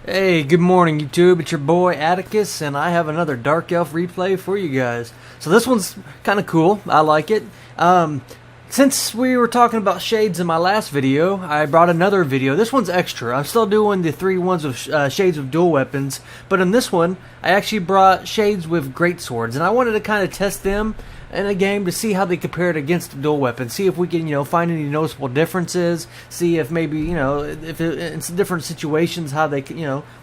Hey, good morning YouTube, it's your boy Atticus, and I have another Dark Elf replay for you guys. So this one's kind of cool, I like it. Since we were talking about shades in my last video, I brought another video. This one's extra. I'm still doing the 3 ones of shades of dual weapons, but in this one, I actually brought shades with greatswords, and I wanted to kind of test them in a game to see how they compared against dual weapons. See if we can, find any noticeable differences. See if maybe, if in different situations how they,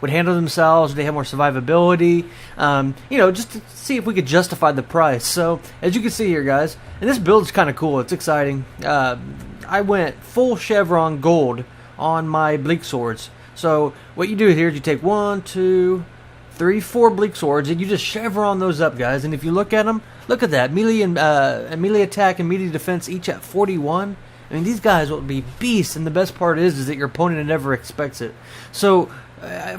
would handle themselves. Do they have more survivability? Just to see if we could justify the price. So, as you can see here, guys, and this build's kind of cool. It's exciting. I went full chevron gold on my bleak swords. So, what you do here is you take 1, 2, 3, 4 bleak swords, and you just chevron those up, guys. And if you look at them, look at that. Melee and melee attack and melee defense each at 41. I mean, these guys will be beasts, and the best part is that your opponent never expects it. So,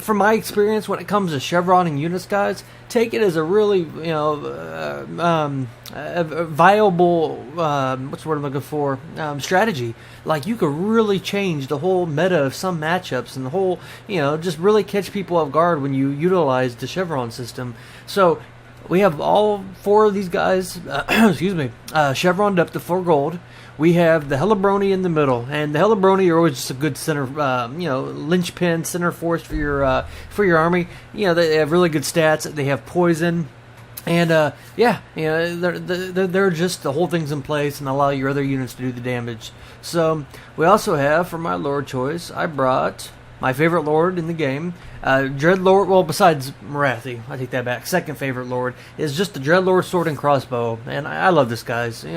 from my experience, when it comes to chevroning units, guys, take it as a really, a viable, what's the word I'm looking for, strategy. Like, you could really change the whole meta of some matchups and the whole, just really catch people off guard when you utilize the chevron system. So, we have all 4 of these guys, excuse me, chevroned up to 4 gold. We have the Hellebroni in the middle, and the Hellebroni are always just a good center, linchpin, center force for your army. They have really good stats. They have poison, and they're just the whole thing's in place and allow your other units to do the damage. So we also have, for my lord choice, I brought my favorite lord in the game, Dreadlord. Well, besides Marathi, I take that back. Second favorite lord is just the Dreadlord sword and crossbow, and I love this guy's. If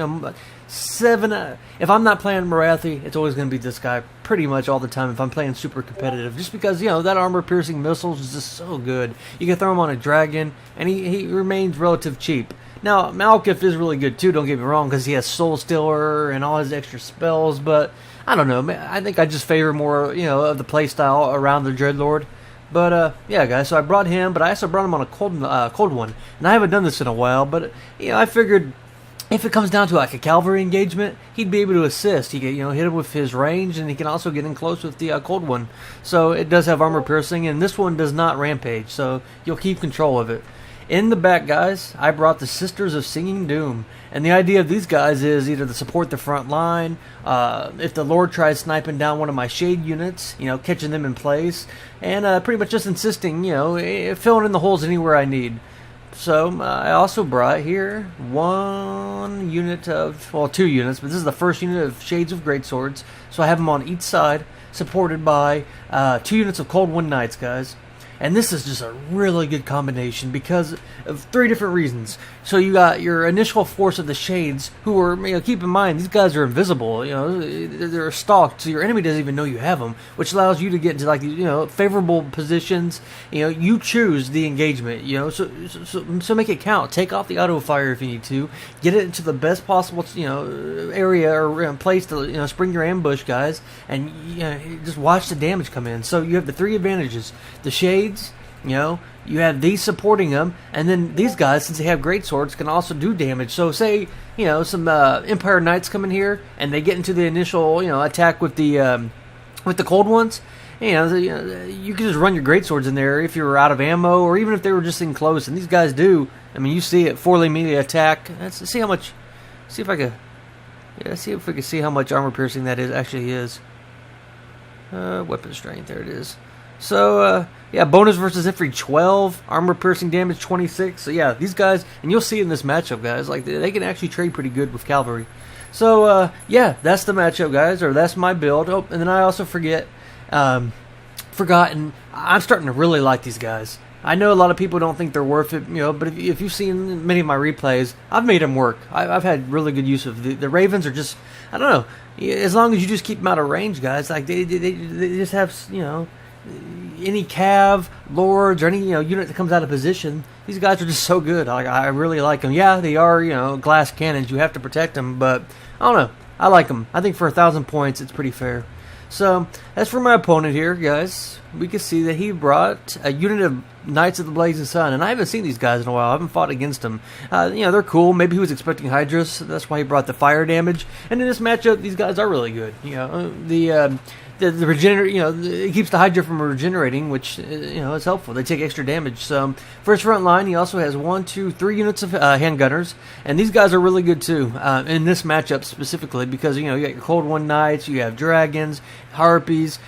I'm not playing Marathi, it's always going to be this guy pretty much all the time if I'm playing super competitive. Just because, that armor-piercing missiles is just so good. You can throw him on a dragon, and he remains relative cheap. Now, Malekith is really good too, don't get me wrong, because he has Soul Stealer and all his extra spells, but I don't know. I think I just favor more, of the playstyle around the Dreadlord. But, yeah, guys, so I brought him, but I also brought him on a cold one. And I haven't done this in a while, but, I figured if it comes down to like a cavalry engagement, he'd be able to assist. He can, hit him with his range, and he can also get in close with the cold one. So it does have armor piercing, and this one does not rampage, so you'll keep control of it. In the back, guys, I brought the Sisters of Singing Doom, and the idea of these guys is either to support the front line, if the Lord tries sniping down one of my shade units, catching them in place, and pretty much just insisting, filling in the holes anywhere I need. So, I also brought here 1 unit of, well, 2 units, but this is the first unit of Shades of Greatswords. So I have them on each side, supported by 2 units of Cold Wind Knights, guys. And this is just a really good combination because of 3 different reasons. So you got your initial force of the Shades, who are, keep in mind, these guys are invisible, they're stalked, so your enemy doesn't even know you have them, which allows you to get into, like, favorable positions. You choose the engagement, so make it count. Take off the auto fire if you need to. Get it into the best possible, area or place to, spring your ambush, guys, and, just watch the damage come in. So you have the 3 advantages. The Shades, you have these supporting them, and then these guys, since they have great swords, can also do damage. So say, some Empire Knights come in here, and they get into the initial, attack with the cold ones. You can just run your great swords in there if you're out of ammo, or even if they were just in close. And these guys do. I mean, you see it, 4 melee attack. Let's see how much. See if I can. Yeah, see if we can see how much armor piercing that actually is. Weapon strength. There it is. So, yeah, bonus versus every 12, armor piercing damage 26. So, yeah, these guys, and you'll see in this matchup, guys, like, they can actually trade pretty good with cavalry. So, yeah, that's the matchup, guys, or that's my build. Oh, and then I also forgotten, I'm starting to really like these guys. I know a lot of people don't think they're worth it, but if you've seen many of my replays, I've made them work. I've had really good use of the Ravens are just, I don't know, as long as you just keep them out of range, guys, like, they just have, any cav, lords, or any unit that comes out of position, these guys are just so good. I really like them. Yeah, they are glass cannons. You have to protect them, but I don't know. I like them. I think for 1,000 points, it's pretty fair. So as for my opponent here, guys, we can see that he brought a unit of Knights of the Blazing Sun, and I haven't seen these guys in a while. I haven't fought against them. They're cool. Maybe he was expecting Hydras. That's why he brought the fire damage. And in this matchup, these guys are really good. the regenerate, it keeps the Hydra from regenerating, which is helpful. They take extra damage. So for his front line, he also has 1, 2, 3 units of handgunners, and these guys are really good too in this matchup specifically because you got your Cold One Knights, you have dragons, harpies.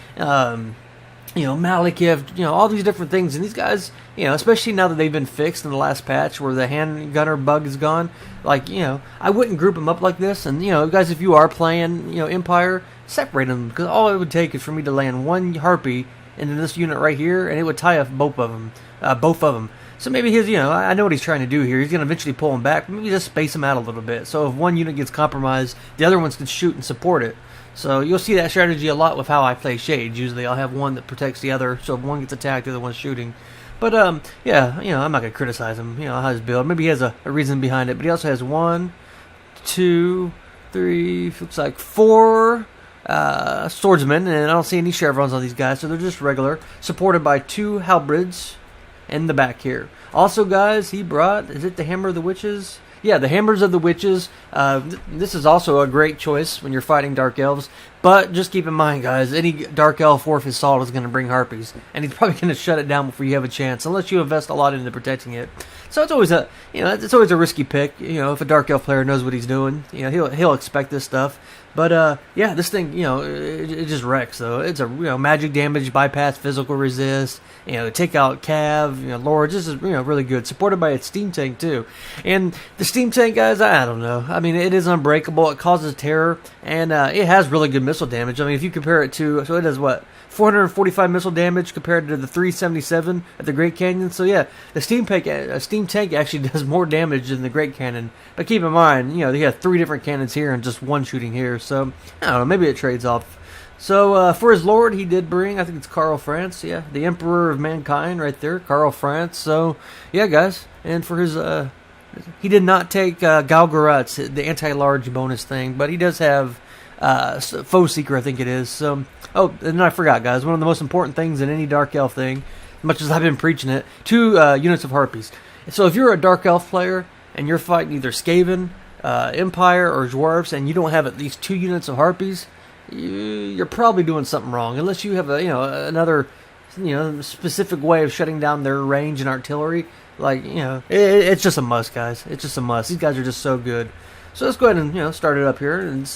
Malekith, all these different things. And these guys, especially now that they've been fixed in the last patch where the handgunner bug is gone, I wouldn't group them up like this. And, guys, if you are playing, Empire, separate them. Because all it would take is for me to land one harpy into this unit right here, and it would tie up both of them. So maybe I know what he's trying to do here. He's going to eventually pull them back. Maybe just space them out a little bit. So if one unit gets compromised, the other ones can shoot and support it. So you'll see that strategy a lot with how I play Shades. Usually I'll have one that protects the other, so if one gets attacked, the other one's shooting. But, I'm not going to criticize him, how his build. Maybe he has a reason behind it, but he also has 1, 2, 3, looks like 4 swordsmen, and I don't see any chevrons on these guys, so they're just regular, supported by 2 halberds in the back here. Also, guys, he brought, is it the Hammer of the Witches? Yeah, the Hammers of the Witches. This is also a great choice when you're fighting Dark Elves. But just keep in mind, guys, any Dark Elf 4th Assault is going to bring Harpies. And he's probably going to shut it down before you have a chance, unless you invest a lot into protecting it. So it's always a risky pick. If a Dark Elf player knows what he's doing, he'll expect this stuff. But this thing, it just wrecks though. It's a magic damage, bypass physical resist, take out cav, lords. This is really good. Supported by its steam tank too. And the steam tank, guys, I don't know. I mean, it is unbreakable. It causes terror, and it has really good missile damage. I mean, if you compare it to, so it does what? 445 missile damage compared to the 377 at the Great Canyon. So yeah, the steam tank actually does more damage than the Great Cannon. But keep in mind, they have 3 different cannons here and just 1 shooting here. So I don't know, maybe it trades off. So for his lord, he did bring, I think it's Karl France. Yeah, the Emperor of Mankind right there, Karl France. So yeah, guys, and for his he did not take Galgaratz, the anti-large bonus thing, but he does have Foe Seeker, I think it is. So, and then I forgot, guys, one of the most important things in any Dark Elf thing, as much as I've been preaching it, 2 units of Harpies. So if you're a Dark Elf player and you're fighting either Skaven, Empire, or Dwarves, and you don't have at least 2 units of Harpies, you're probably doing something wrong, unless you have another specific way of shutting down their range and artillery. It's just a must, guys. It's just a must. These guys are just so good. So let's go ahead and start it up here and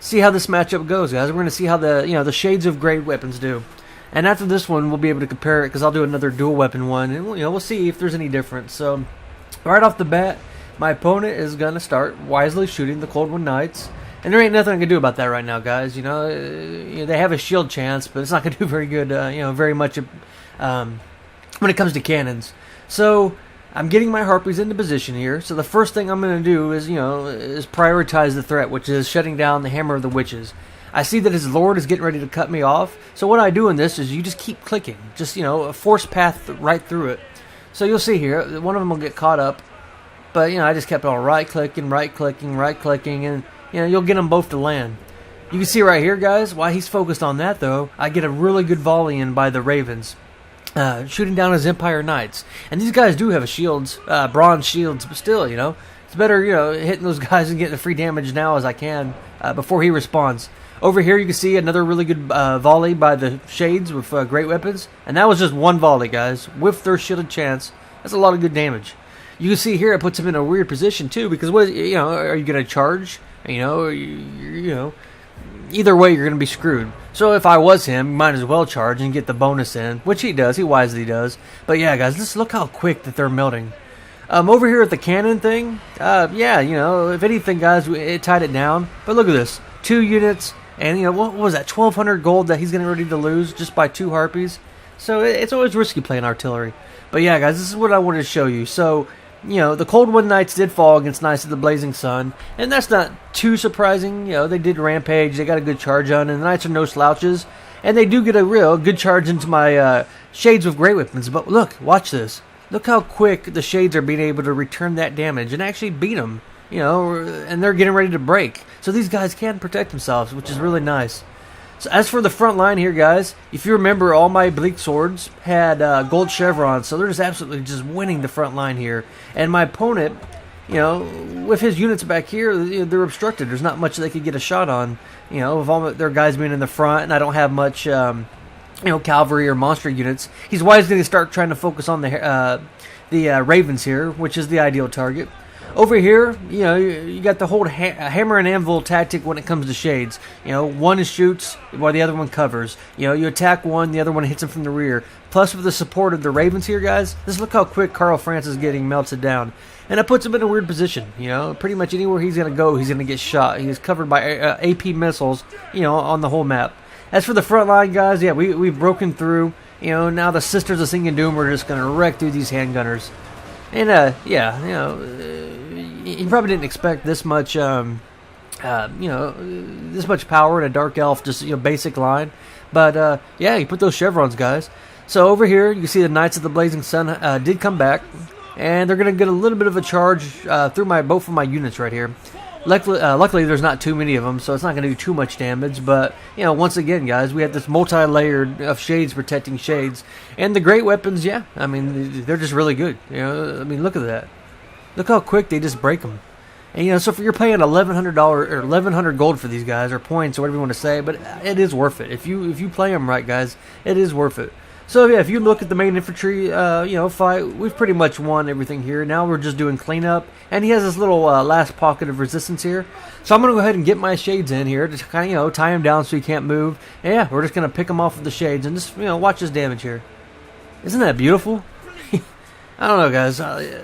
see how this matchup goes, guys. We're going to see how the Shades of Great Weapons do. And after this one, we'll be able to compare it, because I'll do another dual weapon one, and we'll see if there's any difference. So, right off the bat, my opponent is going to start wisely shooting the Cold One Knights. And there ain't nothing I can do about that right now, guys. They have a shield chance, but it's not going to do very good, very much when it comes to cannons. So, I'm getting my Harpies into position here. So the first thing I'm going to do is prioritize the threat, which is shutting down the Hammer of the Witches. I see that his lord is getting ready to cut me off. So what I do in this is you just keep clicking. Just, a force path right through it. So you'll see here, one of them will get caught up. But, I just kept on right-clicking, and, you'll get them both to land. You can see right here, guys, while he's focused on that, though, I get a really good volley in by the Ravens. Shooting down his Empire Knights. And these guys do have shields, bronze shields, but still, it's better, hitting those guys and getting the free damage now as I can, before he responds. Over here you can see another really good volley by the Shades with great weapons. And that was just one volley, guys, with their shielded chance. That's a lot of good damage. You can see here it puts him in a weird position too, because are you going to charge? Either way you're going to be screwed. So if I was him, you might as well charge and get the bonus in, which he does, he wisely does. But yeah, guys, just look how quick that they're melting. Over here at the cannon thing, if anything, guys, it tied it down. But look at this, 2 units, and what was that, 1,200 gold that he's getting ready to lose just by 2 Harpies. So it's always risky playing artillery. But yeah, guys, this is what I wanted to show you. So, the Cold One Knights did fall against Knights of the Blazing Sun, and that's not too surprising. They did rampage, they got a good charge on, and the Knights are no slouches, and they do get a real good charge into my Shades with great weapons. But look, watch this. Look how quick the Shades are being able to return that damage and actually beat them, and they're getting ready to break. So these guys can protect themselves, which is really nice. So as for the front line here, guys, if you remember, all my Bleak Swords had gold chevrons, so they're just absolutely just winning the front line here. And my opponent, you know, with his units back here, you know, they're obstructed. There's not much they could get a shot on. You know, with all their guys being in the front, and I don't have much, you know, cavalry or monster units. He's wisely going to start trying to focus on the ravens here, which is the ideal target. Over here, you know, you got the whole hammer and anvil tactic when it comes to shades. You know, one shoots while the other one covers. You know, you attack one, the other one hits him from the rear. Plus, with the support of the ravens here, guys, just look how quick Karl Franz is getting melted down. And it puts him in a weird position. You know, pretty much anywhere he's going to go, he's going to get shot. He's covered by AP missiles, you know, on the whole map. As for the front line, guys, yeah, we've broken through. You know, now the Sisters of Singing Doom are just going to wreck through these handgunners. And, yeah, you know, you probably didn't expect this much, you know, this much power in a Dark Elf, just, you know, basic line. But, yeah, you put those chevrons, guys. So over here, you see the Knights of the Blazing Sun did come back. And they're going to get a little bit of a charge through both of my units right here. Luckily, there's not too many of them, so it's not going to do too much damage. But, you know, once again, guys, we have this multi-layered of shades protecting shades. And the great weapons, yeah, I mean, they're just really good. You know, I mean, look at that. Look how quick they just break them. And, you know, so if you're paying $1,100 or 1,100 gold for these guys, or points, or whatever you want to say, but it is worth it. If you play them right, guys, it is worth it. So, yeah, if you look at the main infantry, you know, fight, we've pretty much won everything here. Now we're just doing cleanup. And he has this little last pocket of resistance here. So I'm going to go ahead and get my shades in here to kind of, you know, tie him down so he can't move. And, yeah, we're just going to pick him off with the shades and just, you know, watch his damage here. Isn't that beautiful? I don't know, guys.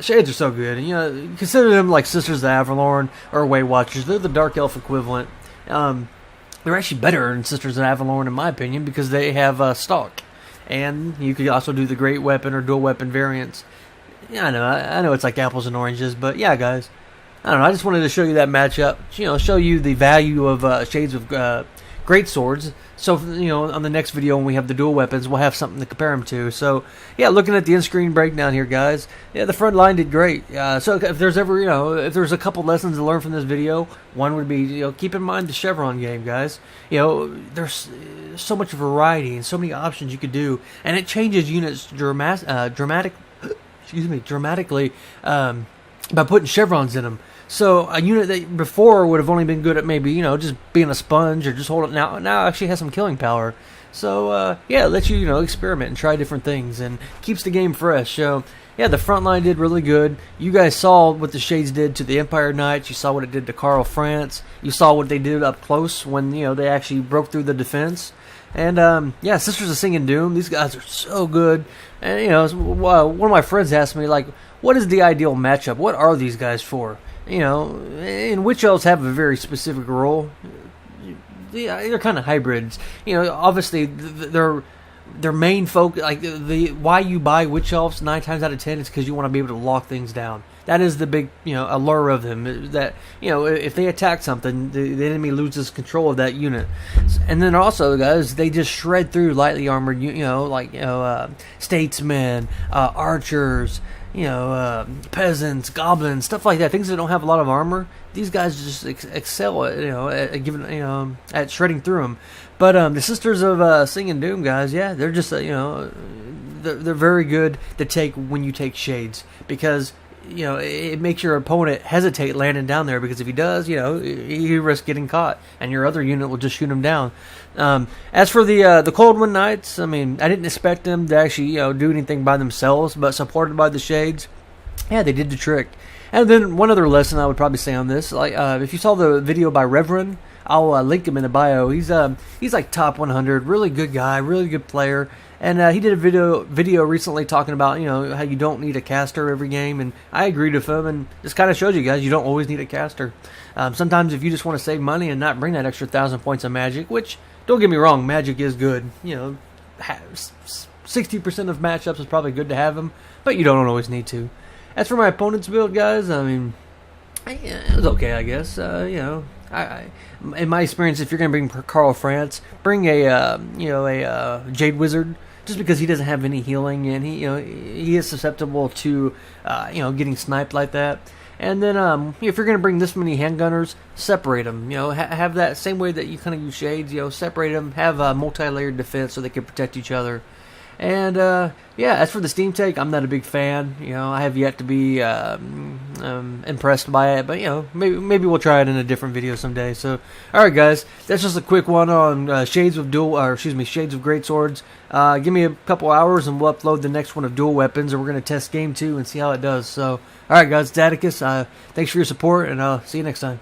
Shades are so good. And, you know, consider them like Sisters of Avalorn or Way Watchers. They're the Dark Elf equivalent. They're actually better than Sisters of Avalorn, in my opinion, because they have stalk. And you could also do the great weapon or dual weapon variants. Yeah, I know it's like apples and oranges, but yeah, guys. I don't know, I just wanted to show you that matchup. You know, show you the value of shades of greatswords. So, you know, on the next video when we have the dual weapons, we'll have something to compare them to. So, yeah, looking at the in-screen breakdown here, guys. Yeah, the front line did great. So if there's ever, you know, if there's a couple lessons to learn from this video, one would be, you know, keep in mind the chevron game, guys. You know, there's so much variety and so many options you could do, and it changes units dramatically by putting chevrons in them. So a unit that before would have only been good at maybe, you know, just being a sponge or just hold it, now actually has some killing power. So yeah, it lets you, you know, experiment and try different things and keeps the game fresh. So yeah, the front line did really good. You guys saw what the shades did to the Empire Knights. You saw what it did to Karl Franz. You saw what they did up close when, you know, they actually broke through the defense. And yeah, Sisters of Singing Doom, these guys are so good. And, you know, one of my friends asked me, like, what is the ideal matchup? What are these guys for? You know, and Witch Elves have a very specific role. Yeah, they're kind of hybrids. You know, obviously, their main focus, like, the why you buy Witch Elves 9 times out of 10 is because you want to be able to lock things down. That is the big, you know, allure of them. That, you know, if they attack something, the enemy loses control of that unit. And then also, guys, they just shred through lightly armored, you know, like, you know, statesmen, archers, you know, peasants, goblins, stuff like that. Things that don't have a lot of armor. These guys just excel at, you know, at giving, you know, at shredding through them. But the Sisters of Singing Doom, guys, yeah, they're just, you know, they're very good to take when you take shades, because, you know, it makes your opponent hesitate landing down there, because if he does, you know, he risks getting caught, and your other unit will just shoot him down. As for the Cold Wind Knights, I mean, I didn't expect them to actually, you know, do anything by themselves, but supported by the shades, yeah, they did the trick. And then one other lesson I would probably say on this, like, if you saw the video by Reverend, I'll link him in the bio. He's like top 100, really good guy, really good player. And he did a video recently talking about, you know, how you don't need a caster every game, and I agreed with him, and this kind of shows you guys you don't always need a caster. Sometimes if you just want to save money and not bring that extra 1,000 points of magic, which, don't get me wrong, magic is good. You know, 60% of matchups is probably good to have them, but you don't always need to. As for my opponent's build, guys, I mean, it was okay, I guess. You know, in my experience, if you're going to bring Karl Franz, bring a Jade Wizard, just because he doesn't have any healing, and he is susceptible to getting sniped like that. And then if you're going to bring this many handgunners, separate them. You know, have that same way that you kind of use shades. You know, separate them. Have a multi-layered defense so they can protect each other. And yeah, as for the Steam Take, I'm not a big fan. You know, I have yet to be impressed by it, but you know, maybe we'll try it in a different video someday. So, all right, guys, that's just a quick one on Shades of Greatswords. Give me a couple hours, and we'll upload the next one of Dual Weapons, and we're gonna test Game 2 and see how it does. So, all right, guys, it's Atticus. Thanks for your support, and I'll see you next time.